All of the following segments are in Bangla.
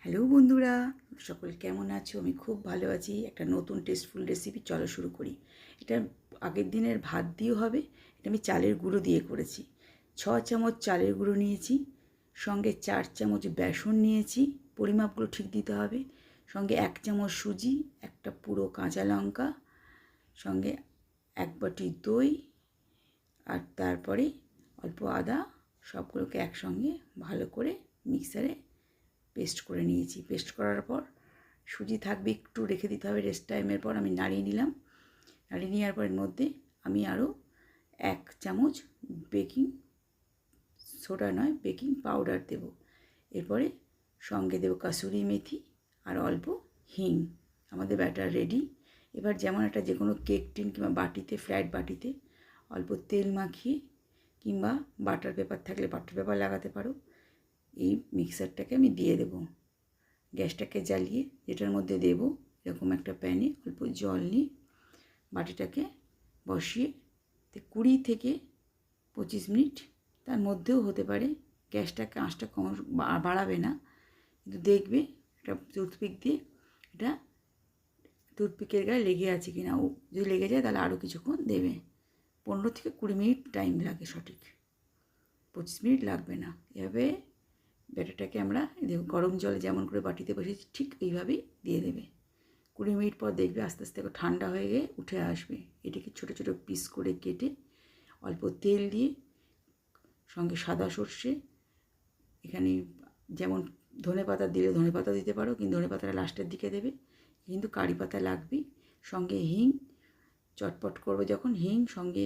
হ্যালো বন্ধুরা, সকল কেমন আছো? আমি খুব ভালো আছি। একটা নতুন টেস্টফুল রেসিপি চলো শুরু করি। এটা আগের দিনের ভাত দিয়েও হবে। এটা আমি চালের গুঁড়ো দিয়ে করেছি। 6 চামচ চালের গুঁড়ো নিয়েছি, সঙ্গে 4 চামচ বেসন নিয়েছি, পরিমাপগুলো ঠিক দিতে হবে। সঙ্গে 1 চামচ সুজি, একটা পুরো কাঁচা লঙ্কা, সঙ্গে 1 বাটি দই, আর তারপরে অল্প আদা, সবগুলোকে একসঙ্গে ভালো করে মিক্সারে পেস্ট করে নিয়েছি। পেস্ট করার পর সুজি থাকবে, একটু রেখে দিতে হবে। রেস্ট টাইমের পর আমি নাড়িয়ে নিলাম। নাড়িয়ে নেওয়ার পর এর মধ্যে আমি আরও 1 চামচ বেকিং সোডা নয়, বেকিং পাউডার দেব। এরপরে সঙ্গে দেব কাসুরি মেথি আর অল্প হিং। আমাদের ব্যাটার রেডি। এবার যেমন একটা যে কোনো কেক টিন কিংবা বাটিতে, ফ্ল্যাট বাটিতে অল্প তেল মাখিয়ে, কিংবা বাটার পেপার থাকলে বাটার পেপার লাগাতে পারো, এই মিক্সারটাকে আমি দিয়ে দেব। গ্যাসটাকে জ্বালিয়ে যেটার মধ্যে দেব, এরকম একটা প্যানে অল্প জল নিয়ে বাটিটাকে বসিয়ে 20 থেকে 25 মিনিট, তার মধ্যেও হতে পারে। গ্যাসটাকে আঁচটা কম বাড়াবে না, কিন্তু দেখবে একটা টুথপিক দিয়ে এটা টুথপিকের গায়ে লেগে আছে কি না। যদি লেগে যায় তাহলে আরও কিছুক্ষণ দেবে। 15 থেকে 20 মিনিট টাইম লাগে, সঠিক 25 মিনিট লাগবে না। এভাবে ব্যাটারটাকে আমরা গরম জলে যেমন করে বাটিতে বসেছি ঠিক এইভাবেই দিয়ে দেবে। 20 মিনিট পর দেখবে আস্তে আস্তে ঠান্ডা হয়ে গিয়ে উঠে আসবে। এটাকে ছোটো ছোটো পিস করে কেটে অল্প তেল দিয়ে, সঙ্গে সাদা সর্ষে, এখানে যেমন ধনে পাতা দিলে ধনে পাতা দিতে পারো, কিন্তু ধনে পাতাটা লাস্টের দিকে দেবে, কিন্তু কারি পাতা লাগবেই। সঙ্গে হিং, চটপট করবে যখন হিং, সঙ্গে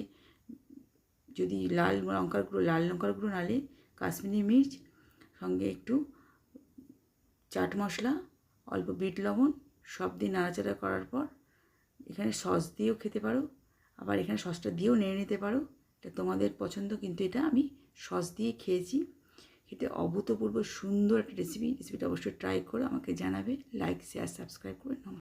যদি লাল লঙ্কার গুঁড়ো নালে কাশ্মীরি মির্চ, সঙ্গে একটু চাট মশলা, অল্প বিট লবণ, সব দিয়ে নাড়াচাড়া করার পর এখানে সস দিয়েও খেতে পারো, আবার এখানে সসটা দিয়েও নেড়ে নিতে পারো। এটা তোমাদের পছন্দ, কিন্তু এটা আমি সস দিয়ে খেয়েছি। খেতে অভূতপূর্ব সুন্দর একটা রেসিপিটা অবশ্যই ট্রাই করে আমাকে জানাবে। লাইক, শেয়ার, সাবস্ক্রাইব করে।